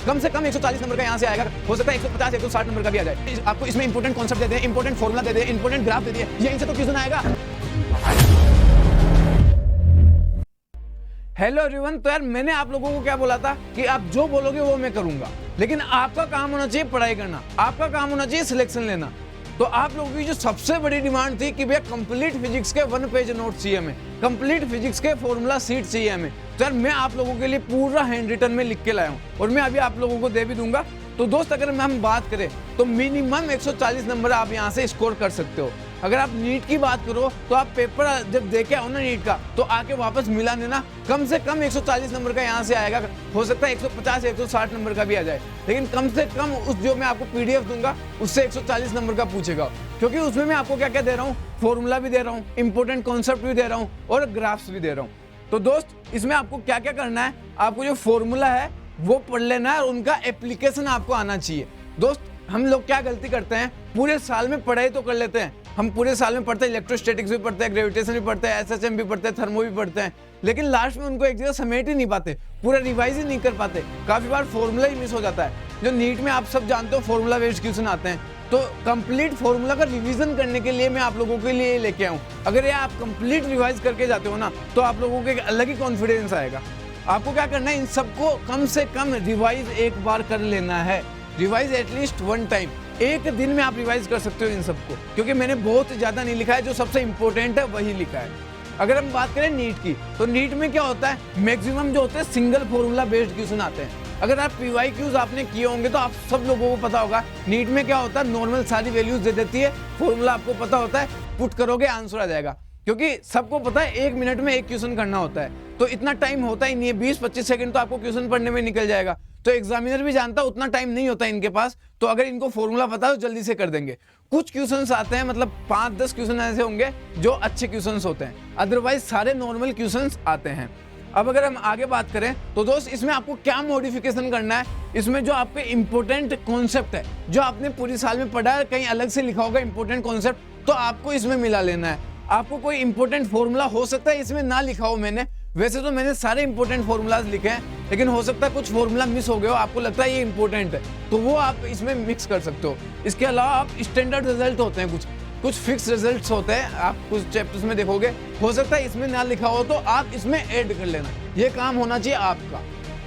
कम से कम 140 नंबर का यहाँ से आएगा, हो सकता है 150 160 नंबर का भी आ जाए। आपको इसमें इंपॉर्टेंट कॉन्सेप्ट दे दें, इंपॉर्टेंट फॉर्मूला दे दें, इंपॉर्टेंट ग्राफ दे दिए, यहीं से तो क्वेश्चन आएगा। हेलो एवरीवन, तो यार मैंने आप लोगों को क्या बोला था कि आप जो बोलोगे वो मैं करूंगा, लेकिन आपका काम होना चाहिए पढ़ाई करना, आपका काम होना चाहिए सिलेक्शन लेना। तो आप लोगों की जो सबसे बड़ी डिमांड थी कि भैया कंप्लीट फिजिक्स के 1 पेज नोट चाहिए हमें, कंप्लीट फिजिक्स के फॉर्मूला सीट चाहिए हमें। तो यार मैं आप लोगों के लिए पूरा हैंड रिटन में लिख के लाया हूँ और मैं अभी आप लोगों को दे भी दूंगा। तो दोस्त अगर हम बात करें तो मिनिमम 140 नंबर आप यहाँ से स्कोर कर सकते हो। अगर आप नीट की बात करो तो आप पेपर जब देके आओ ना नीट का, तो आके वापस मिला लेना, कम से कम 140 नंबर का यहाँ से आएगा, हो सकता है 150 160 नंबर का भी आ जाए, लेकिन कम से कम उस जो मैं आपको पीडीएफ दूंगा उससे 140 नंबर का पूछेगा, क्योंकि उसमें मैं आपको क्या क्या दे रहा हूँ, फॉर्मूला भी दे रहा हूँ, इंपॉर्टेंट कॉन्सेप्ट भी दे रहा हूँ और ग्राफ्स भी दे रहा हूँ। तो दोस्त इसमें आपको क्या क्या करना है, आपको जो फॉर्मूला है वो पढ़ लेना है और उनका एप्लीकेशन आपको आना चाहिए। दोस्त हम लोग क्या गलती करते हैं, पूरे साल में पढ़ाई तो कर लेते हैं, हम पूरे साल में पढ़ते हैं, इलेक्ट्रोस्टैटिक्स भी पढ़ते हैं, ग्रेविटेशन भी पढ़ते हैं, एसएचएम भी पढ़ते हैं, थर्मो भी पढ़ते हैं, लेकिन लास्ट में उनको एक जगह समेट ही नहीं पाते, पूरा रिवाइज ही नहीं कर पाते, काफी बार फॉर्मूला ही मिस हो जाता है। जो नीट में आप सब जानते हो फॉर्मूला बेस्ड क्वेश्चन आते हैं, तो कंप्लीट फॉर्मूला का रिवीजन करने के लिए मैं आप लोगों के लिए लेके आऊँ। अगर ये आप कंप्लीट रिवाइज करके जाते हो ना, तो आप लोगों को एक अलग ही कॉन्फिडेंस आएगा। आपको क्या करना है, इन सबको कम से कम रिवाइज एक बार कर लेना है, रिवाइज एटलीस्ट 1 टाइम, एक दिन में आप रिवाइज कर सकते हो इन सबको, क्योंकि मैंने बहुत ज्यादा नहीं लिखा है, जो सबसे इंपॉर्टेंट है वही लिखा है। अगर हम बात करें नीट की, तो नीट में क्या होता है, मैक्सिमम जो होते हैं सिंगल फॉर्मूला बेस्ड क्वेश्चन आते हैं। अगर आप PYQs आपने किए होंगे तो आप सब लोगों को पता होगा, नीट में क्या होता है, नॉर्मल सारी वैल्यूज दे देती है, फॉर्मूला आपको पता होता है, पुट करोगे आंसर आ जाएगा, क्योंकि सबको पता है 1 मिनट में एक क्वेश्चन करना होता है, तो इतना टाइम होता ही नहीं है, 20-25 सेकंड तो आपको क्वेश्चन पढ़ने में निकल जाएगा। तो एग्जामिनर भी जानता है उतना टाइम नहीं होता इनके पास, तो अगर इनको फॉर्मूला पता है तो जल्दी से कर देंगे। कुछ क्वेश्चंस आते हैं, मतलब 5-10 क्वेश्चन ऐसे होंगे जो अच्छे क्वेश्चंस होते हैं, अदरवाइज सारे नॉर्मल क्वेश्चंस आते हैं। अब अगर हम आगे बात करें तो दोस्त इसमें आपको क्या मॉडिफिकेशन करना है, इसमें जो आपके इंपॉर्टेंट कॉन्सेप्ट है, जो आपने पूरी साल में पढ़ा है, कहीं अलग से लिखा होगा इंपॉर्टेंट कॉन्सेप्ट, तो आपको इसमें मिला लेना है। आपको कोई इंपॉर्टेंट फॉर्मूला हो सकता है इसमें ना लिखा हो, मैंने वैसे तो मैंने सारे इंपॉर्टेंट फॉर्मूलाज लिखे हैं, लेकिन हो सकता है कुछ फॉर्मूला मिस हो गए हो, आपको लगता है ये इंपॉर्टेंट है, तो वो आप इसमें मिक्स कर सकते हो। इसके अलावा आप स्टैंडर्ड रिजल्ट होते हैं, कुछ फिक्स रिजल्ट्स होते हैं, आप कुछ चैप्टर्स में देखोगे, हो सकता है इसमें ना लिखा हो तो आप इसमें ऐड कर लेना, ये काम होना चाहिए आपका।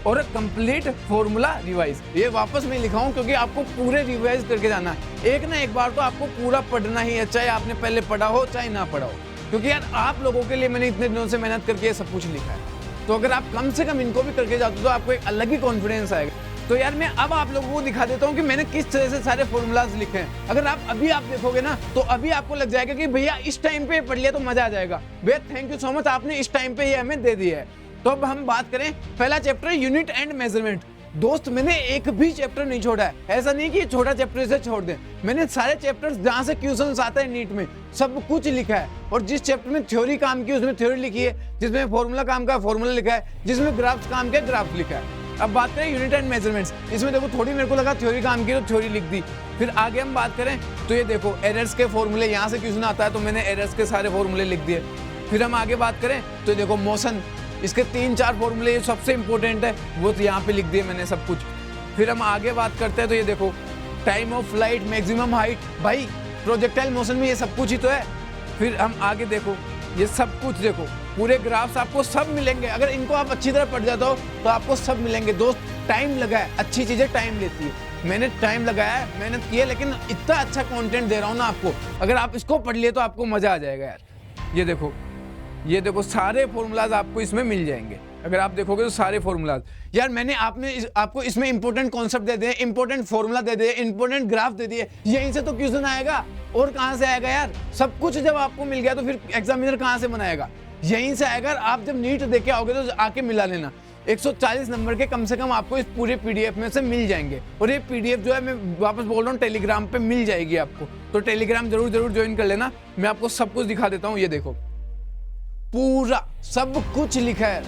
और कंप्लीट फॉर्मूला रिवाइज, ये वापस मैं लिखा हूँ क्योंकि आपको पूरे रिवाइज करके जाना है, एक ना एक बार तो आपको पूरा पढ़ना ही है, चाहे आपने पहले पढ़ा हो चाहे ना पढ़ा हो, क्योंकि यार आप लोगों के लिए मैंने इतने दिनों से मेहनत करके सब कुछ लिखा है। तो अगर आप कम से कम इनको भी करके जाते हो तो आपको एक अलग ही कॉन्फिडेंस आएगा। तो यार मैं अब आप लोगों को दिखा देता हूँ कि मैंने किस तरह से सारे फॉर्मूलाज लिखे हैं। अगर आप देखोगे ना, तो अभी आपको लग जाएगा कि भैया इस टाइम पे पढ़ लिया तो मजा आ जाएगा। भैया थैंक यू सो मच, आपने इस टाइम पे ये हमें दे दिया है। तो अब हम बात करें, पहला चैप्टर यूनिट एंड मेजरमेंट। दोस्त मैंने एक भी चैप्टर नहीं छोड़ा है, ऐसा नहीं कि छोटा चैप्टर से छोड़ दें, मैंने सारे चैप्टर्स जहां से क्वेश्चंस आते हैं नीट में सब कुछ लिखा है। और जिस चैप्टर में थ्योरी काम की उसमें थ्योरी लिखी है, जिसमें फॉर्मूला काम का फॉर्मूला लिखा है, जिसमें ग्राफ्स काम के ग्राफ लिखा है। अब बात करें यूनिट एंड मेजरमेंट्स, इसमें देखो थोड़ी मेरे को लगा थ्योरी काम की तो थ्योरी लिख दी। फिर आगे हम बात करें तो ये देखो एरर्स के फॉर्मूले, यहाँ से क्वेश्चन आता है तो मैंने एरर्स के सारे फॉर्मूले लिख दिए। फिर हम आगे बात करें तो देखो मोशन, इसके 3-4 फॉर्मूले सबसे इंपॉर्टेंट है, वो तो यहाँ पे लिख दिए मैंने सब कुछ। फिर हम आगे बात करते हैं तो ये देखो time of flight, maximum height, भाई प्रोजेक्टाइल मोशन में ये सब कुछ ही तो है। फिर हम आगे देखो ये सब कुछ देखो, पूरे ग्राफ्स आपको सब मिलेंगे, अगर इनको आप अच्छी तरह पढ़ जाते हो तो आपको सब मिलेंगे। दोस्त टाइम लगा है, अच्छी चीजें टाइम लेती है, मैंने टाइम लगाया है, मेहनत की है, लेकिन इतना अच्छा कंटेंट दे रहा हूँ ना आपको, अगर आप इसको पढ़ लिए तो आपको मजा आ जाएगा यार। ये देखो सारे फॉर्मूलाज आपको इसमें मिल जाएंगे, अगर आप देखोगे तो सारे फॉर्मूलाज। यार मैंने आपको इसमें इंपॉर्टेंट कॉन्सेप्ट दे दिए, इंपॉर्टेंट फॉर्मूला दे दिए, इंपॉर्टेंट ग्राफ दे दिए, यहीं से तो क्वेश्चन आएगा, और कहाँ से आएगा यार? सब कुछ जब आपको मिल गया तो फिर एग्जामिनर कहाँ से बनाएगा? यहीं से आएगा। आप जब नीट देके आओगे तो आके मिला लेना, 140 नंबर के कम से कम आपको इस पूरे पीडीएफ में से मिल जाएंगे। और ये पीडीएफ जो है मैं वापस बोल रहा हूँ टेलीग्राम पे मिल जाएगी आपको, तो टेलीग्राम जरूर ज्वाइन कर लेना। मैं आपको सब कुछ दिखा देता हूँ। ये देखो पूरा सब कुछ लिखा है,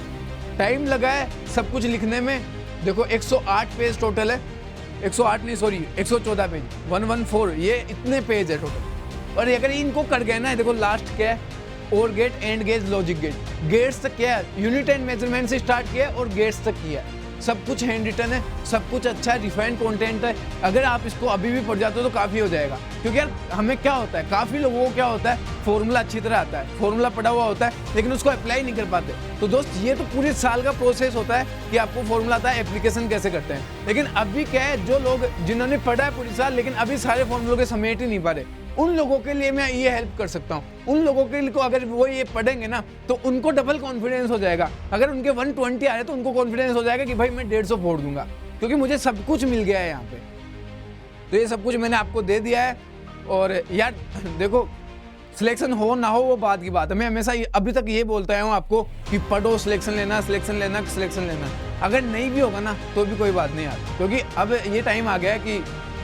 टाइम लगा है सब कुछ लिखने में। देखो 108 पेज टोटल है, 108 नहीं सॉरी 114 पेज, 114, ये इतने पेज है टोटल। और अगर इनको कर गए ना, देखो लास्ट क्या है, OR gate, AND gate, logic gate. Gates तक क्या है, यूनिट एंड मेजरमेंट से स्टार्ट किया और गेट्स तक किया। सब कुछ हैंड रिटन है, सब कुछ अच्छा है, रिफाइंड कंटेंट है। अगर आप इसको अभी भी पढ़ जाते हो तो काफ़ी हो जाएगा। क्योंकि यार हमें क्या होता है, काफ़ी लोगों को क्या होता है, फॉर्मूला अच्छी तरह आता है, फॉर्मूला पढ़ा हुआ होता है, लेकिन उसको अप्लाई नहीं कर पाते। तो दोस्त ये तो पूरे साल का प्रोसेस होता है कि आपको फॉर्मूला आता है, एप्लीकेशन कैसे करते हैं। लेकिन अभी क्या है, जो लोग जिन्होंने पढ़ा है पूरी साल लेकिन अभी सारे फॉर्मूलों के समेट ही नहीं पा रहे, उन लोगों के लिए मैं ये हेल्प कर सकता हूँ। उन लोगों के लिए को अगर वो ये पढ़ेंगे ना तो उनको डबल कॉन्फिडेंस हो जाएगा। अगर उनके 120 आ रहे तो उनको कॉन्फिडेंस हो जाएगा कि भाई मैं 150 फोड़ दूंगा, क्योंकि मुझे सब कुछ मिल गया है यहाँ पे। तो ये सब कुछ मैंने आपको दे दिया है। और यार देखो, सिलेक्शन हो ना हो वो बात की बात है। मैं हमेशा अभी तक ये बोलता आया हूँ आपको कि पढ़ो, सिलेक्शन लेना, सिलेक्शन लेना, सिलेक्शन लेना। अगर नहीं भी होगा ना तो भी कोई बात नहीं यार, क्योंकि अब ये टाइम आ गया है कि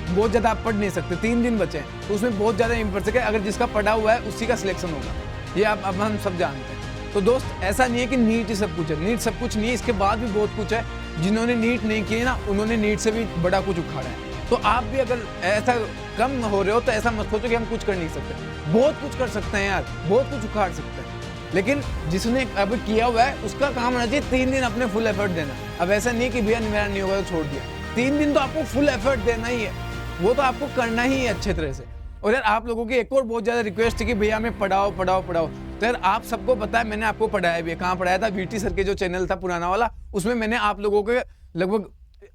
बहुत ज़्यादा आप पढ़ नहीं सकते। 3 दिन बचे हैं तो उसमें बहुत ज़्यादा इंपॉर्टेंट है। अगर जिसका पढ़ा हुआ है उसी का सिलेक्शन होगा, ये अब हम सब जानते हैं। तो दोस्त ऐसा नहीं है कि नीट ही सब कुछ है, नीट सब कुछ नहीं है, इसके बाद भी बहुत कुछ है। जिन्होंने नीट नहीं किए ना उन्होंने नीट से भी बड़ा कुछ उखाड़ा है। तो आप भी अगर ऐसा कम हो रहे हो तो ऐसा मत सोचो कि हम कुछ कर नहीं सकते। बहुत कुछ कर सकते हैं यार, बहुत कुछ उखाड़ सकते हैं। लेकिन जिसने अब किया हुआ है उसका काम होना चाहिए 3 दिन अपने फुल एफर्ट देना। अब ऐसा नहीं कि भैया मेरा नहीं होगा तो छोड़ दिया, 3 दिन तो आपको फुल एफर्ट देना ही है, वो तो आपको करना ही है अच्छे तरह से। और यार आप लोगों की एक और बहुत ज़्यादा रिक्वेस्ट थी कि भैया हमें पढ़ाओ पढ़ाओ पढ़ाओ। तो यार आप सबको पता है मैंने आपको पढ़ाया भी है। कहाँ पढ़ाया था? वीटी सर के जो चैनल था पुराना वाला, उसमें मैंने आप लोगों के लगभग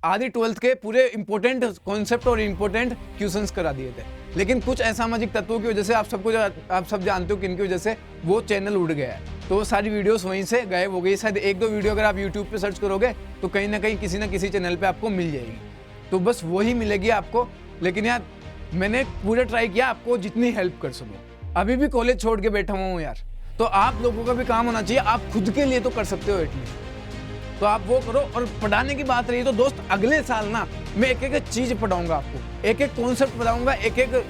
आधी 12th के पूरे इंपॉर्टेंट कॉन्सेप्ट और इंपॉर्टेंट क्वेश्चंस करा दिए थे। लेकिन कुछ असामाजिक तत्वों की वजह से, आप सब जानते हो किनकी वजह से, वो चैनल उड़ गया है। तो वो सारी वीडियोस वहीं से गायब हो गई। शायद 1-2 वीडियो अगर आप यूट्यूब पे सर्च करोगे तो कहीं ना कहीं किसी ना किसी चैनल पे आपको मिल जाएगी। तो बस वही मिलेगी आपको। लेकिन यार मैंने पूरा ट्राई किया आपको जितनी हेल्प कर सकूँ। अभी भी कॉलेज छोड़ के बैठा हुआ हूँ यार, तो आप लोगों का भी काम होना चाहिए। आप खुद के लिए तो कर सकते हो एटलीस्ट, तो आप वो करो। और पढ़ाने की बात रही तो दोस्त अगले साल ना मैं एक एक चीज़ पढ़ाऊंगा आपको, एक एक कॉन्सेप्ट पढ़ाऊंगा, एक एक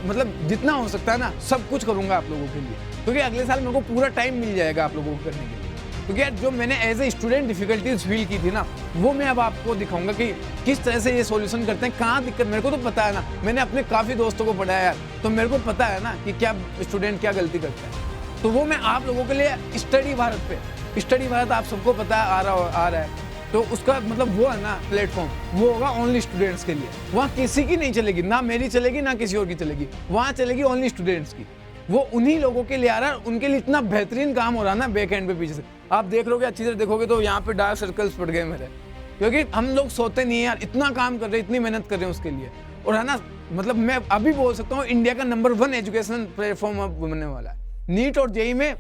मतलब जितना हो सकता है ना सब कुछ करूंगा आप लोगों के लिए। क्योंकि अगले साल मेरे को पूरा टाइम मिल जाएगा आप लोगों को करने के लिए। क्योंकि यार जो मैंने as a student difficulties feel की थी ना, वो मैं अब आपको दिखाऊंगा कि किस तरह से ये सॉल्यूशन करते हैं, कहाँ दिक्कत। मेरे को तो पता है ना, मैंने अपने काफ़ी दोस्तों को पढ़ाया यार, तो मेरे को पता है ना कि क्या स्टूडेंट क्या गलती करते हैं। तो वो मैं आप लोगों के लिए स्टडी भारत पे, स्टडी भारत आप सबको पता है आ रहा है, तो उसका मतलब वो है ना प्लेटफॉर्म, वो होगा ओनली स्टूडेंट्स के लिए। वहाँ किसी की नहीं चलेगी, ना मेरी चलेगी ना किसी और की चलेगी, वहाँ चलेगी ओनली स्टूडेंट्स की। वो उन्हीं लोगों के लिए आ रहा है, उनके लिए इतना बेहतरीन काम हो रहा है ना बैक एंड पे पीछे से। आप देख लोगे, अच्छी तरह देखोगे तो यहाँ पे डार्क सर्कल्स पड़ गए मेरे, क्योंकि हम लोग सोते नहीं है यार, इतना काम कर रहे हैं, इतनी मेहनत कर रहे हैं उसके लिए। और है ना, मतलब मैं अभी बोल सकता हूँ इंडिया का नंबर 1 एजुकेशन प्लेटफॉर्म अब बनने वाला है। नीट और जेईई में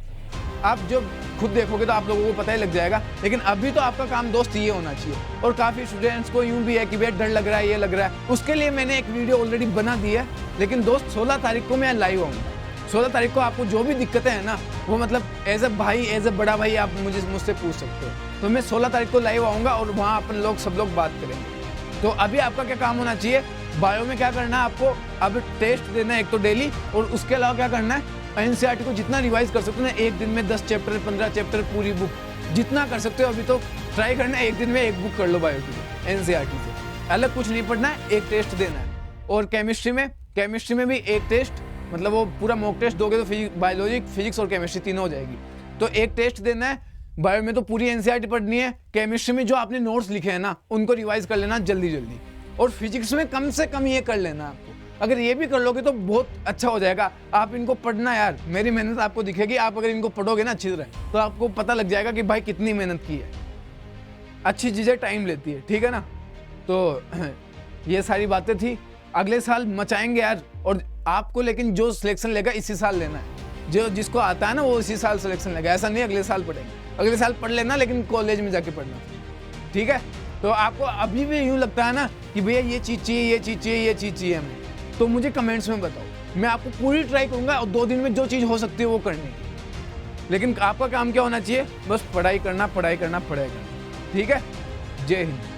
आप जो खुद देखोगे तो आप लोगों को पता ही लग जाएगा। लेकिन अभी तो आपका काम दोस्त ये होना चाहिए। और काफ़ी स्टूडेंट्स को यूँ भी है कि भैया डर लग रहा है, ये लग रहा है, उसके लिए मैंने एक वीडियो ऑलरेडी बना दी है। लेकिन दोस्त 16 तारीख को मैं लाइव आऊँगा। 16 तारीख को आपको जो भी दिक्कतें हैं ना, वो मतलब एज ए भाई, एज ए बड़ा भाई आप मुझसे पूछ सकते हो। तो मैं 16 तारीख को लाइव आऊँगा और वहाँ अपन लोग सब लोग बात करेंगे। तो अभी आपका क्या काम होना चाहिए, बायो में क्या करना है आपको, अब टेस्ट देना है एक तो डेली, और उसके अलावा क्या करना है, एनसीईआरटी को जितना रिवाइज कर सकते हो ना, एक दिन में 10 चैप्टर 15 चैप्टर पूरी बुक जितना कर सकते हो अभी तो ट्राई करना है। एक दिन में एक बुक कर लो बायो की, एनसीईआरटी से अलग कुछ नहीं पढ़ना है, एक टेस्ट देना है। और केमिस्ट्री में भी एक टेस्ट, मतलब वो पूरा मॉक टेस्ट दोगे तो बायोलॉजी, फिजिक्स और केमिस्ट्री तीनों हो जाएगी। तो एक टेस्ट देना है। बायो में तो पूरी एनसीईआरटी पढ़नी है। केमिस्ट्री में जो आपने नोट्स लिखे हैं ना उनको रिवाइज कर लेना जल्दी जल्दी। और फिजिक्स में कम से कम ये कर लेना आपको। अगर ये भी कर लोगे तो बहुत अच्छा हो जाएगा। आप इनको पढ़ना यार, मेरी मेहनत आपको दिखेगी। आप अगर इनको पढ़ोगे ना अच्छी तरह तो आपको पता लग जाएगा कि भाई कितनी मेहनत की है। अच्छी चीज़ें टाइम लेती है, ठीक है ना। तो ये सारी बातें थी। अगले साल मचाएंगे यार। और आपको लेकिन जो सिलेक्शन लेगा इसी साल लेना है। जो जिसको आता है ना वो इसी साल सिलेक्शन लेगा। ऐसा नहीं अगले साल पढ़ेंगे, अगले साल पढ़ लेना, लेकिन कॉलेज में जाके पढ़ना, ठीक है। तो आपको अभी भी यूँ लगता है ना कि भैया ये चीज़ चाहिए, ये चीज़ चाहिए, ये चीज़ चाहिए हमें, तो मुझे कमेंट्स में बताओ। मैं आपको पूरी ट्राई करूँगा और 2 दिन में जो चीज़ हो सकती है वो करने की। लेकिन आपका काम क्या होना चाहिए, बस पढ़ाई करना, पढ़ाई करना, पढ़ाई करना, ठीक है। जय हिंद।